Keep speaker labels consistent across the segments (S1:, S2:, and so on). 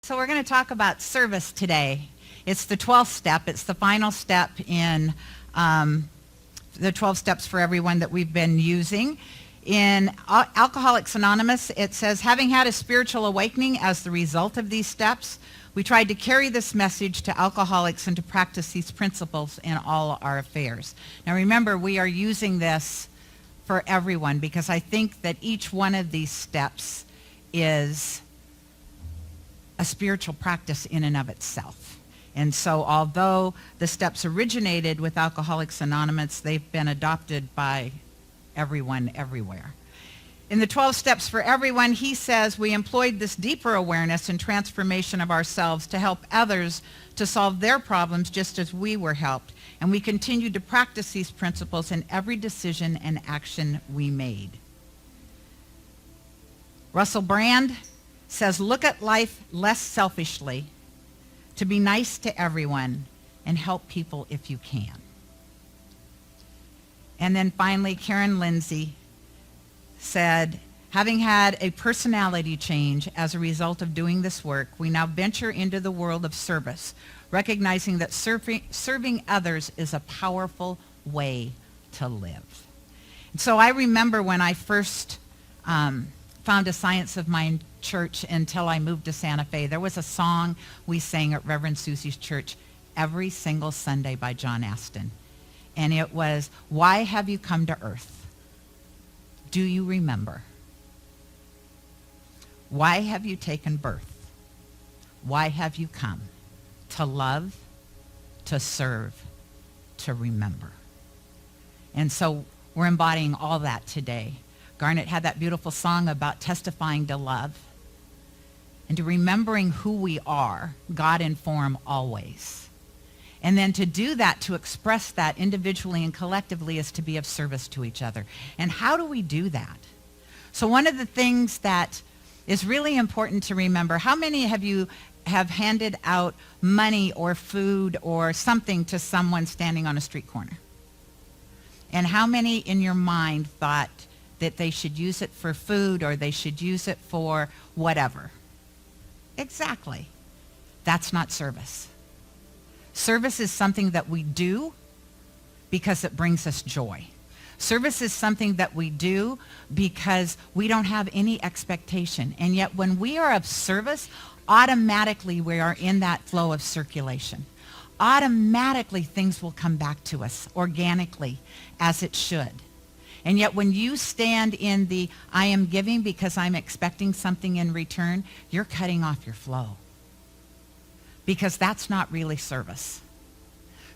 S1: So we're going to talk about service today. It's the 12th step. It's the final step in the 12 steps for everyone that we've been using. In Alcoholics Anonymous, it says, having had a spiritual awakening as the result of these steps, we tried to carry this message to alcoholics and to practice these principles in all our affairs. Now remember, we are using this for everyone because I think that each one of these steps is a spiritual practice in and of itself. And so although the steps originated with Alcoholics Anonymous, they've been adopted by everyone everywhere. In the 12 steps for everyone, he says we employed this deeper awareness and transformation of ourselves to help others to solve their problems just as we were helped. And we continued to practice these principles in every decision and action we made. Russell Brand says, look at life less selfishly, to be nice to everyone, and help people if you can. And then finally, Karen Lindsay said, having had a personality change as a result of doing this work, we now venture into the world of service, recognizing that serving others is a powerful way to live. And so I remember when I first found a Science of Mind church until I moved to Santa Fe. There was a song we sang at Reverend Susie's church every single Sunday by John Aston. And it was, why have you come to earth? Do you remember? Why have you taken birth? Why have you come? To love, to serve, to remember. And so we're embodying all that today. Garnet had that beautiful song about testifying to love and to remembering who we are, God in form always. And then to do that, to express that individually and collectively, is to be of service to each other. And how do we do that? So one of the things that is really important to remember, how many of you have handed out money or food or something to someone standing on a street corner? And how many in your mind thought that they should use it for food or they should use it for whatever? Exactly. That's not service. Service is something that we do because it brings us joy. Service is something that we do because we don't have any expectation. And yet when we are of service, automatically we are in that flow of circulation. Automatically things will come back to us organically, as it should. And yet when you stand in the I am giving because I'm expecting something in return, you're cutting off your flow. Because that's not really service.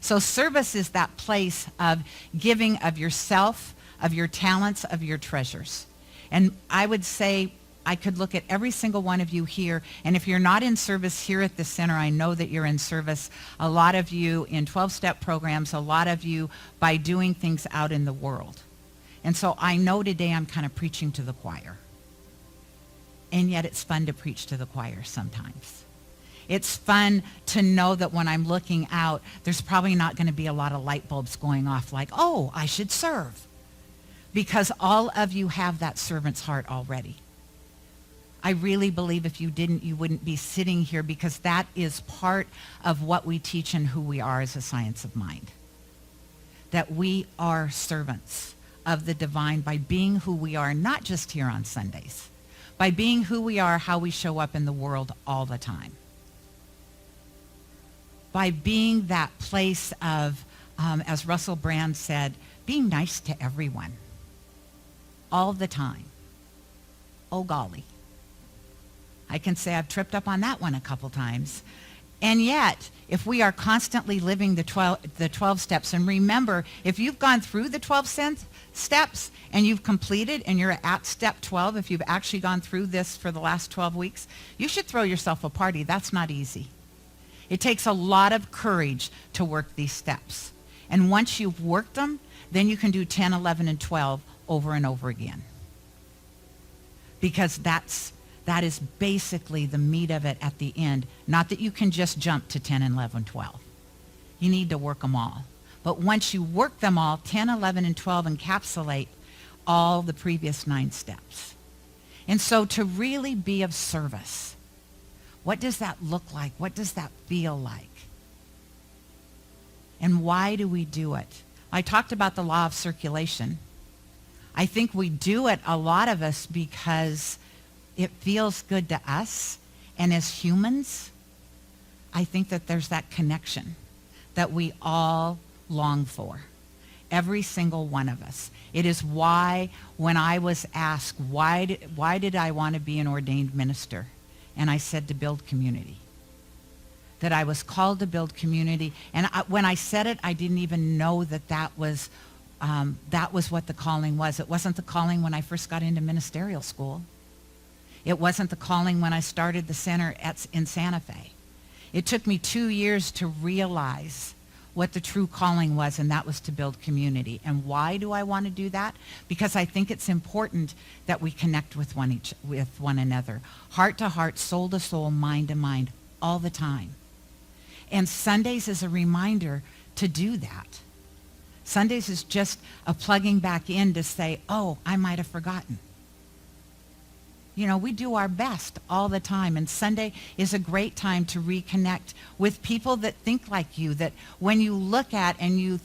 S1: So service is that place of giving of yourself, of your talents, of your treasures. And I would say I could look at every single one of you here, and if you're not in service here at the center, I know that you're in service. A lot of you in 12-step programs, a lot of you by doing things out in the world. And so I know today I'm kind of preaching to the choir. And yet it's fun to preach to the choir sometimes. It's fun to know that when I'm looking out, there's probably not going to be a lot of light bulbs going off like, oh, I should serve. Because all of you have that servant's heart already. I really believe if you didn't, you wouldn't be sitting here, because that is part of what we teach and who we are as a Science of Mind. That we are servants of the divine by being who we are, not just here on Sundays, by being who we are, how we show up in the world all the time. By being that place of, as Russell Brand said, being nice to everyone all the time. Oh, golly. I can say I've tripped up on that one a couple times. And yet, if we are constantly living the 12 steps, and remember, if you've gone through the 12 steps and you've completed and you're at step 12, if you've actually gone through this for the last 12 weeks, you should throw yourself a party. That's not easy. It takes a lot of courage to work these steps. And once you've worked them, then you can do 10, 11, and 12 over and over again. Because that is basically the meat of it at the end. Not that you can just jump to 10, 11, 12. You need to work them all. But once you work them all, 10, 11, and 12 encapsulate all the previous 9 steps. And so to really be of service, What does that look like? What does that feel like? And why do we do it? I talked about the law of circulation. I think we do it, a lot of us, because it feels good to us. And as humans, I think that there's that connection that we all long for. Every single one of us. It is why when I was asked, why did I want to be an ordained minister? And I said, to build community. That I was called to build community. And when I said it, I didn't even know that was what the calling was. It wasn't the calling when I first got into ministerial school. It wasn't the calling when I started the center in Santa Fe. It took me 2 years to realize what the true calling was, and that was to build community. And why do I want to do that? Because I think it's important that we connect with one another, heart to heart, soul to soul, mind to mind, all the time. And Sundays is a reminder to do that. Sundays is just a plugging back in to say, oh, I might have forgotten. You know, we do our best all the time, and Sunday is a great time to reconnect with people that think like you, that when you look at and you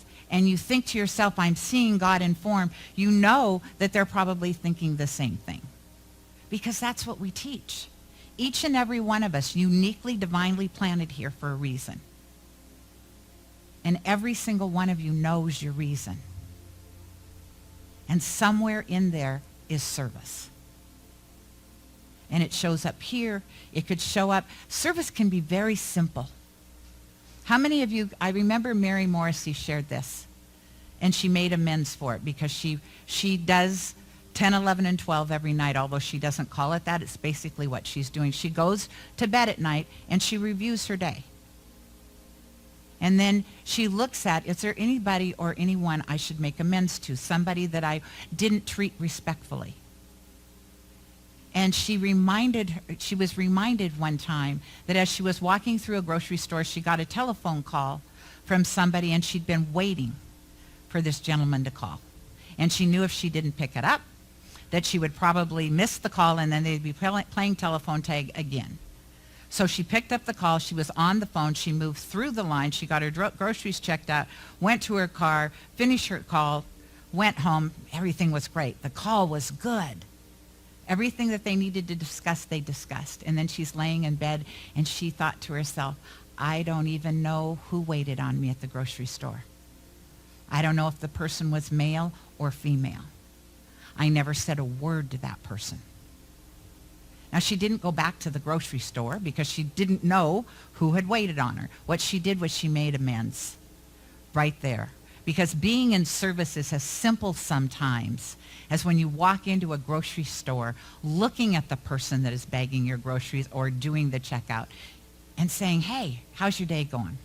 S1: think to yourself, I'm seeing God in form, you know that they're probably thinking the same thing. Because that's what we teach. Each and every one of us uniquely, divinely planted here for a reason. And every single one of you knows your reason. And somewhere in there is service. And it shows up here. It could show up. Service can be very simple. How many of you, I remember Mary Morrissey shared this, and she made amends for it because she does 10, 11, and 12 every night, although she doesn't call it that. It's basically what she's doing. She goes to bed at night, and she reviews her day. And then she looks at, is there anybody or anyone I should make amends to, somebody that I didn't treat respectfully? And she was reminded one time that as she was walking through a grocery store, she got a telephone call from somebody, and she'd been waiting for this gentleman to call. And she knew if she didn't pick it up, that she would probably miss the call, and then they'd be playing telephone tag again. So she picked up the call. She was on the phone. She moved through the line. She got her groceries checked out, went to her car, finished her call, went home. Everything was great. The call was good. Everything that they needed to discuss, they discussed. And then she's laying in bed, and she thought to herself, I don't even know who waited on me at the grocery store. I don't know if the person was male or female. I never said a word to that person. Now, she didn't go back to the grocery store because she didn't know who had waited on her. What she did was she made amends right there. Because being in service is as simple sometimes as when you walk into a grocery store looking at the person that is bagging your groceries or doing the checkout and saying, hey, how's your day going?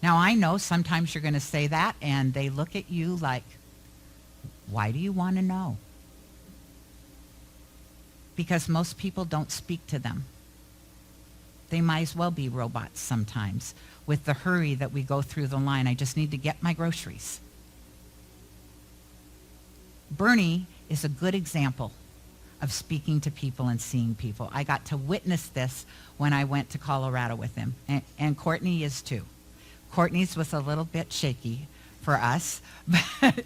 S1: Now, I know sometimes you're going to say that and they look at you like, why do you want to know? Because most people don't speak to them. They might as well be robots sometimes with the hurry that we go through the line. I just need to get my groceries. Bernie is a good example of speaking to people and seeing people. I got to witness this when I went to Colorado with him, and Courtney is too. Courtney's was a little bit shaky for us, but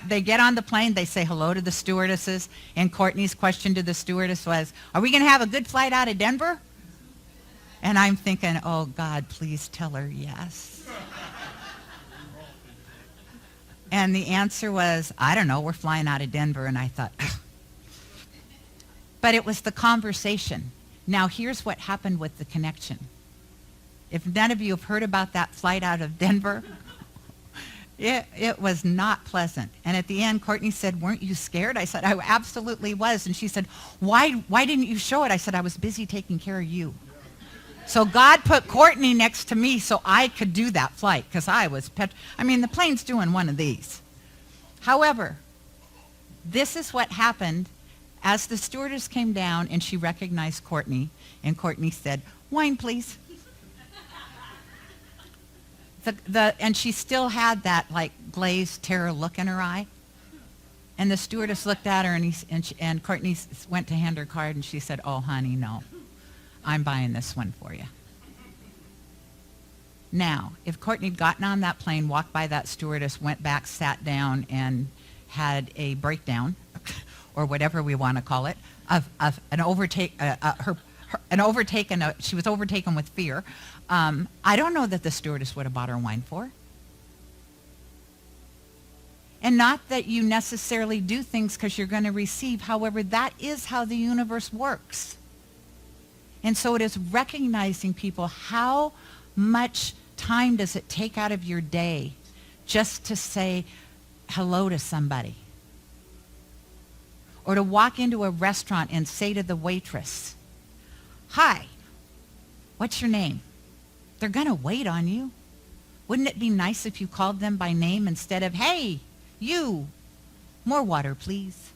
S1: they get on the plane, they say hello to the stewardesses, and Courtney's question to the stewardess was, are we going to have a good flight out of Denver? And I'm thinking, oh, God, please tell her yes. And the answer was, I don't know, we're flying out of Denver. And I thought, ugh. But it was the conversation. Now, here's what happened with the connection. If none of you have heard about that flight out of Denver, it was not pleasant. And at the end, Courtney said, weren't you scared? I said, I absolutely was. And she said, why didn't you show it? I said, I was busy taking care of you. So God put Courtney next to me so I could do that flight because I was the plane's doing one of these. However, this is what happened as the stewardess came down and she recognized Courtney, and Courtney said, wine, please. And she still had that like glazed terror look in her eye. And the stewardess looked at her, and Courtney went to hand her card, and she said, oh, honey, no. I'm buying this one for you. Now, if Courtney'd gotten on that plane, walked by that stewardess, went back, sat down, and had a breakdown, or whatever we want to call it, of an overtake, she was overtaken with fear. I don't know that the stewardess would have bought her wine for. And not that you necessarily do things because you're going to receive. However, that is how the universe works. And so it is recognizing, people, how much time does it take out of your day just to say hello to somebody? Or to walk into a restaurant and say to the waitress, "Hi, what's your name?" They're going to wait on you. Wouldn't it be nice if you called them by name instead of, "Hey, you, more water, please"?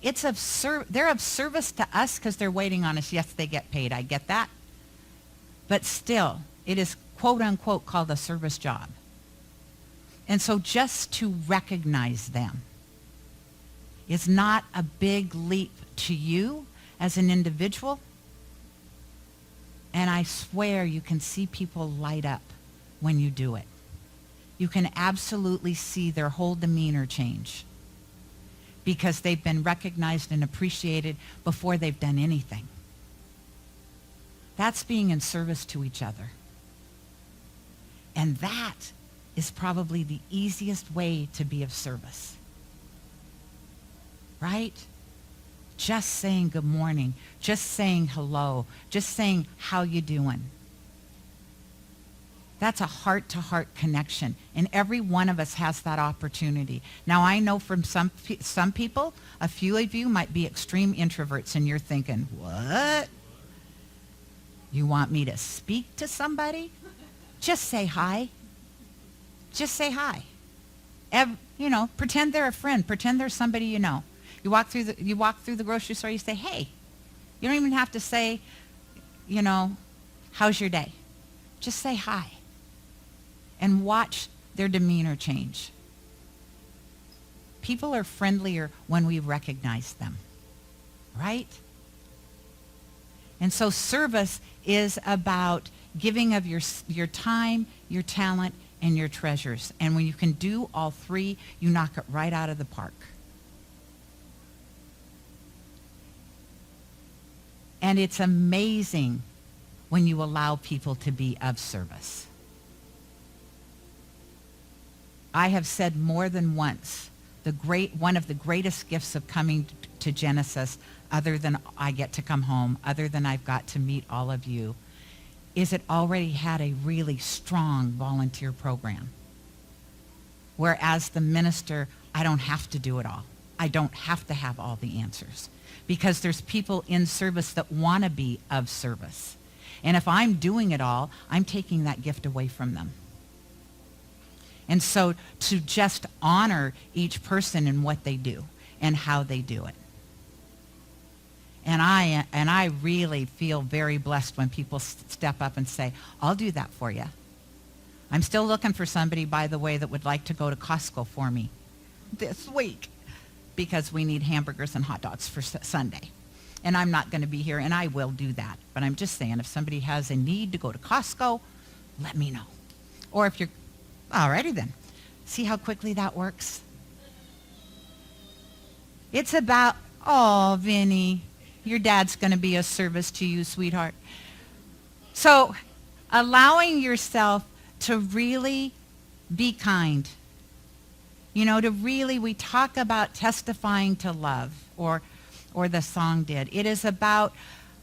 S1: They're of service to us because they're waiting on us. Yes, they get paid. I get that. But still, it is quote unquote called a service job. And so just to recognize them is not a big leap to you as an individual. And I swear you can see people light up when you do it. You can absolutely see their whole demeanor change because they've been recognized and appreciated before they've done anything. That's being in service to each other. And that is probably the easiest way to be of service. Right? Just saying good morning, just saying hello, just saying how you doing. That's a heart-to-heart connection, and every one of us has that opportunity. Now, I know from some people, a few of you might be extreme introverts, and you're thinking, what? You want me to speak to somebody? Just say hi. Just say hi. Pretend they're a friend. Pretend they're somebody you know. You walk through the grocery store, you say, "Hey." You don't even have to say, "How's your day?" Just say hi. And watch their demeanor change. People are friendlier when we recognize them, right? And so service is about giving of your time, your talent, and your treasures. And when you can do all three, you knock it right out of the park. And it's amazing when you allow people to be of service. I have said more than once, one of the greatest gifts of coming to Genesis, other than I get to come home, other than I've got to meet all of you, is it already had a really strong volunteer program. Whereas the minister, I don't have to do it all. I don't have to have all the answers. Because there's people in service that want to be of service. And if I'm doing it all, I'm taking that gift away from them. And so to just honor each person in what they do and how they do it. And I really feel very blessed when people step up and say, "I'll do that for you." I'm still looking for somebody, by the way, that would like to go to Costco for me this week because we need hamburgers and hot dogs for Sunday. And I'm not going to be here, and I will do that. But I'm just saying, if somebody has a need to go to Costco, let me know. Or if you're, alrighty then. See how quickly that works? It's about, oh, Vinny, your dad's going to be a service to you, sweetheart. So allowing yourself to really be kind. We talk about testifying to love, or the song did. It is about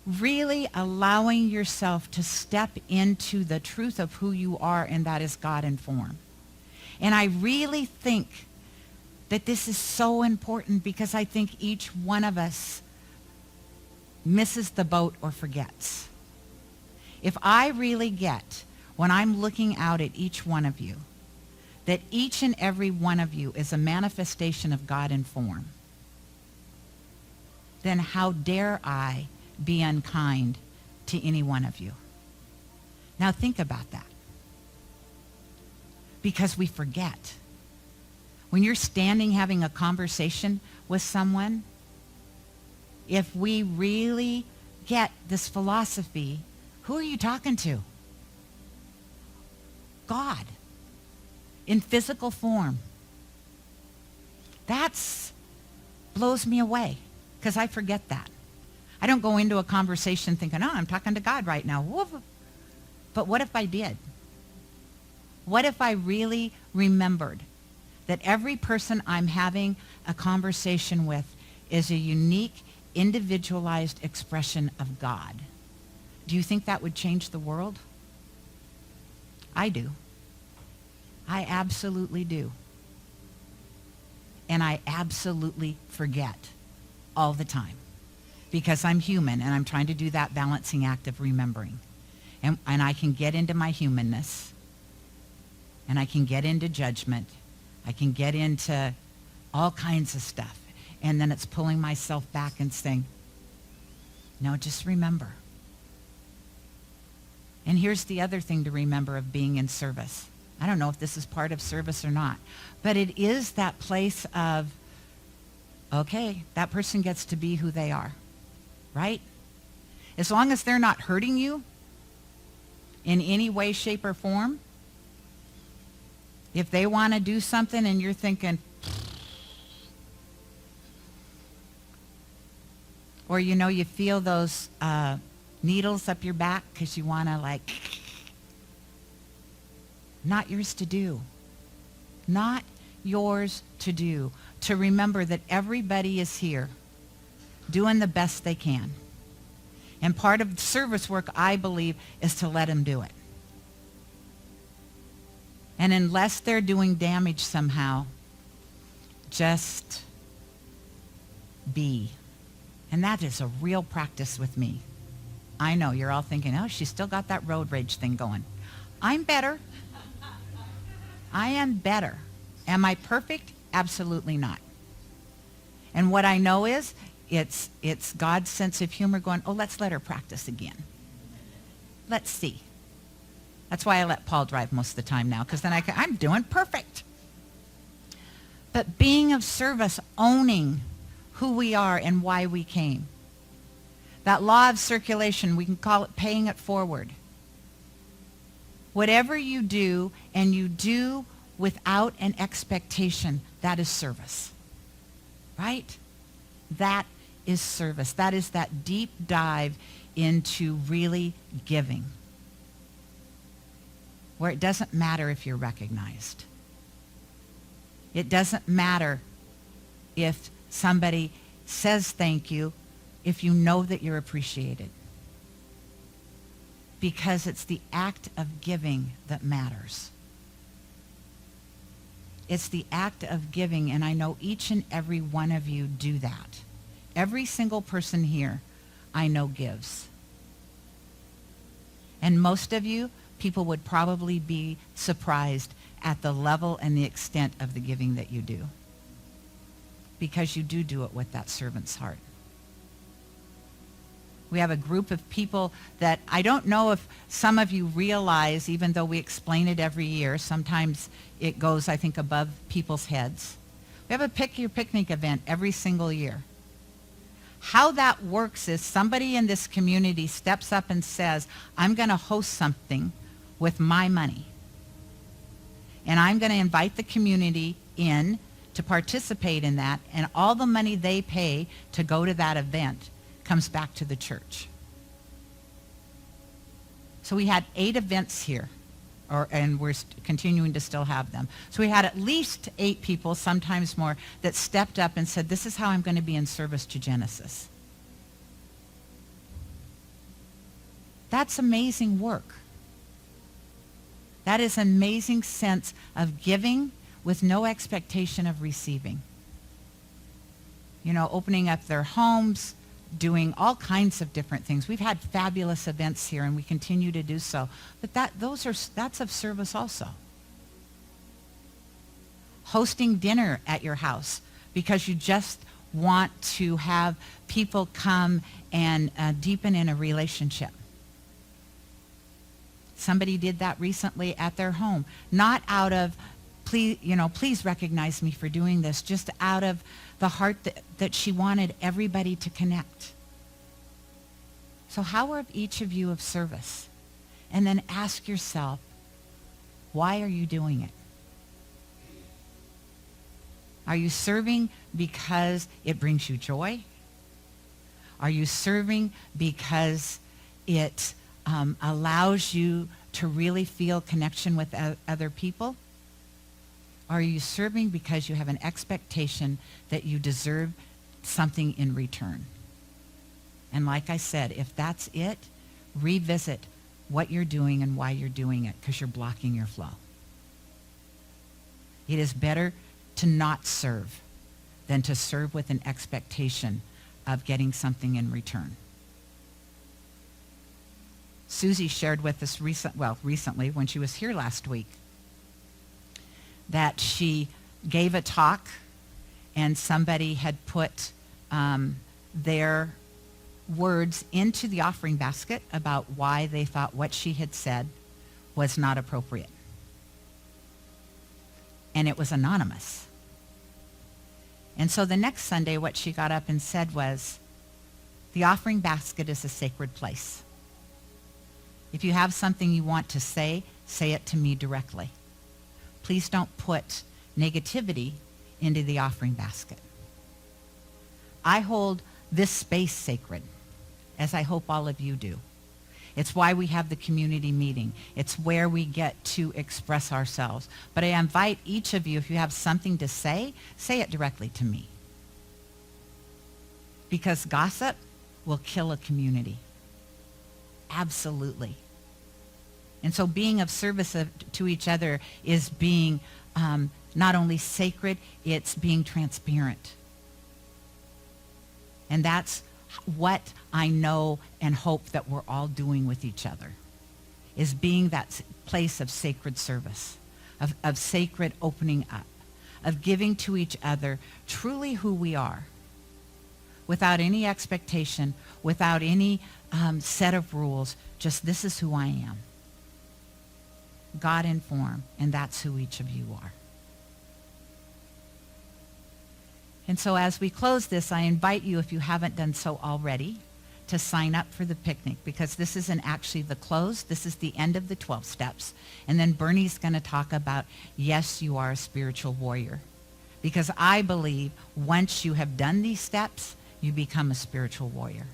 S1: really allowing yourself to step into the truth of who you are, and that is God in form. And I really think that this is so important because I think each one of us misses the boat or forgets. If I really get, when I'm looking out at each one of you, that each and every one of you is a manifestation of God in form, then how dare I be unkind to any one of you? Now think about that. Because we forget. When you're standing having a conversation with someone, if we really get this philosophy, who are you talking to? God in physical form. That's blows me away because I forget that. I don't go into a conversation thinking, oh, I'm talking to God right now. Woof. But what if I did? What if I really remembered that every person I'm having a conversation with is a unique, individualized expression of God? Do you think that would change the world? I do. I absolutely do. And I absolutely forget all the time because I'm human and I'm trying to do that balancing act of remembering. And I can get into my humanness, and I can get into judgment. I can get into all kinds of stuff. And then it's pulling myself back and saying, no, just remember. And here's the other thing to remember of being in service. I don't know if this is part of service or not, but it is that place of, okay, that person gets to be who they are, right? As long as they're not hurting you in any way, shape, or form, if they want to do something and you're thinking, or you feel those needles up your back because you want to not yours to do. Not yours to do. To remember that everybody is here doing the best they can. And part of service work, I believe, is to let them do it. And unless they're doing damage somehow, just be. And that is a real practice with me. I know you're all thinking, oh, she's still got that road rage thing going. I'm better. I am better. Am I perfect? Absolutely not. And what I know is it's God's sense of humor going, oh, let's let her practice again. Let's see. That's why I let Paul drive most of the time now, because then I'm doing perfect. But being of service, owning who we are and why we came. That law of circulation, we can call it paying it forward. Whatever you do, and you do without an expectation, that is service. Right? That is service. That is that deep dive into really giving, where it doesn't matter if you're recognized. It doesn't matter if somebody says thank you, if you know that you're appreciated. Because it's the act of giving that matters. It's the act of giving, and I know each and every one of you do that. Every single person here, I know, gives. And most of you, people would probably be surprised at the level and the extent of the giving that you do. Because you do it with that servant's heart. We have a group of people that I don't know if some of you realize, even though we explain it every year, sometimes it goes, I think, above people's heads. We have a Pick Your Picnic event every single year. How that works is somebody in this community steps up and says, I'm going to host something with my money. And I'm going to invite the community in to participate in that, and all the money they pay to go to that event comes back to the church. So we had 8 events here, and we're continuing to still have them. So we had at least 8 people, sometimes more, that stepped up and said, this is how I'm going to be in service to Genesis. That's amazing work. That is an amazing sense of giving with no expectation of receiving. Opening up their homes, doing all kinds of different things. We've had fabulous events here, and we continue to do so. But that's of service also. Hosting dinner at your house because you just want to have people come and deepen in a relationship. Somebody did that recently at their home, not out of please recognize me for doing this, just out of the heart that she wanted everybody to connect. So how are each of you of service? And then ask yourself, why are you doing it? Are you serving because it brings you joy? Are you serving because it allows you to really feel connection with other people? Are you serving because you have an expectation that you deserve something in return? And like I said, if that's it, revisit what you're doing and why you're doing it, because you're blocking your flow. It is better to not serve than to serve with an expectation of getting something in return. Susie shared with us recently when she was here last week that she gave a talk and somebody had put their words into the offering basket about why they thought what she had said was not appropriate. And it was anonymous. And so the next Sunday, what she got up and said was, the offering basket is a sacred place. If you have something you want to say it to me directly. Please don't put negativity into the offering basket. I hold this space sacred, as I hope all of you do. It's why we have the community meeting. It's where we get to express ourselves. But I invite each of you, if you have something to say it directly to me. Because gossip will kill a community. Absolutely. And so being of service to each other is being not only sacred, it's being transparent. And that's what I know and hope that we're all doing with each other, is being that place of sacred service, of sacred opening up, of giving to each other truly who we are, without any expectation, without any set of rules, just this is who I am. God in form, and that's who each of you are. And so as we close this, I invite you, if you haven't done so already, to sign up for the picnic, because this isn't actually the close. This is the end of the 12 steps. And then Bernie's going to talk about, yes, you are a spiritual warrior. Because I believe once you have done these steps, you become a spiritual warrior.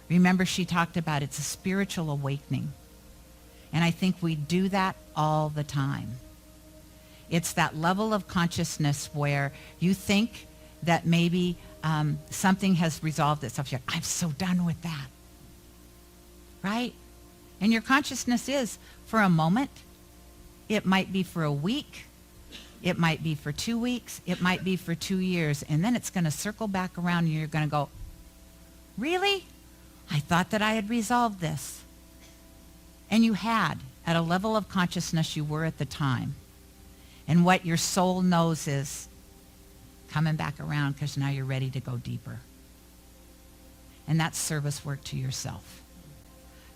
S1: Remember, she talked about it's a spiritual awakening. And I think we do that all the time. It's that level of consciousness where you think that maybe something has resolved itself. You're like, I'm so done with that. Right? And your consciousness is for a moment. It might be for a week. It might be for 2 weeks. It might be for 2 years. And then it's going to circle back around and you're going to go, really? I thought that I had resolved this. And you had, at a level of consciousness you were at the time. And what your soul knows is coming back around, because now you're ready to go deeper. And that's service work to yourself.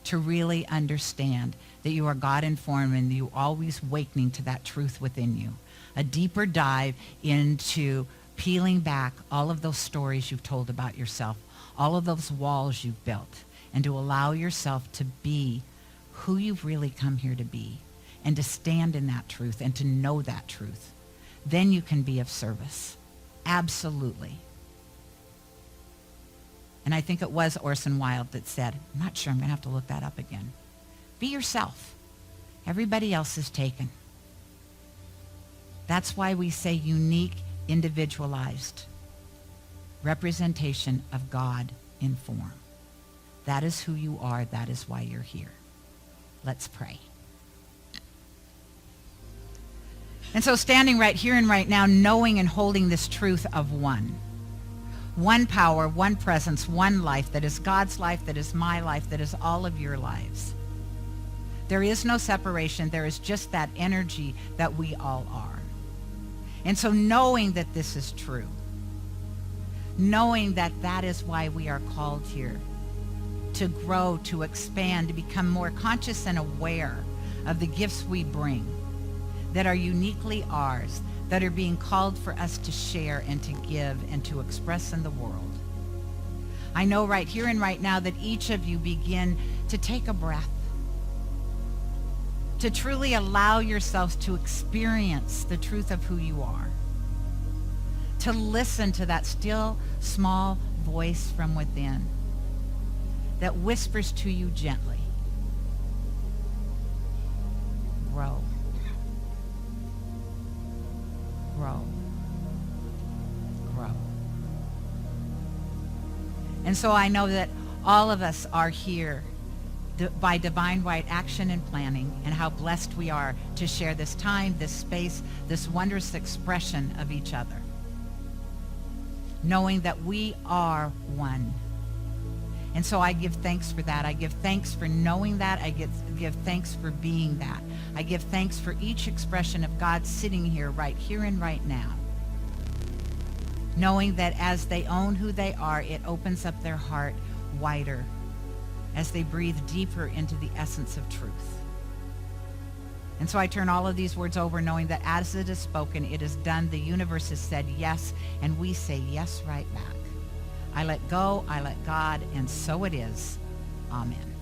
S1: To really understand that you are God-informed and you always awakening to that truth within you. A deeper dive into peeling back all of those stories you've told about yourself, all of those walls you've built, and to allow yourself to be who you've really come here to be, and to stand in that truth and to know that truth. Then you can be of service. Absolutely. And I think it was Orson Wilde that said, I'm not sure, I'm going to have to look that up again. Be yourself. Everybody else is taken. That's why we say unique, individualized representation of God in form. That is who you are. That is why you're here. Let's pray. And so standing right here and right now, knowing and holding this truth of one power, one presence, one life, that is God's life, that is my life, that is all of your lives. There is no separation. There is just that energy that we all are. And so knowing that this is true, knowing that that is why we are called here, to grow, to expand, to become more conscious and aware of the gifts we bring that are uniquely ours, that are being called for us to share and to give and to express in the world. I know right here and right now that each of you begin to take a breath, to truly allow yourselves to experience the truth of who you are, to listen to that still, small voice from within that whispers to you gently, grow, grow, grow. And so I know that all of us are here by divine right action and planning, and how blessed we are to share this time, this space, this wondrous expression of each other, knowing that we are one. And so I give thanks for that. I give thanks for knowing that. I give thanks for being that. I give thanks for each expression of God sitting here, right here and right now, knowing that as they own who they are, it opens up their heart wider as they breathe deeper into the essence of truth. And so I turn all of these words over, knowing that as it is spoken, it is done. The universe has said yes, and we say yes right back. I let go, I let God, and so it is. Amen.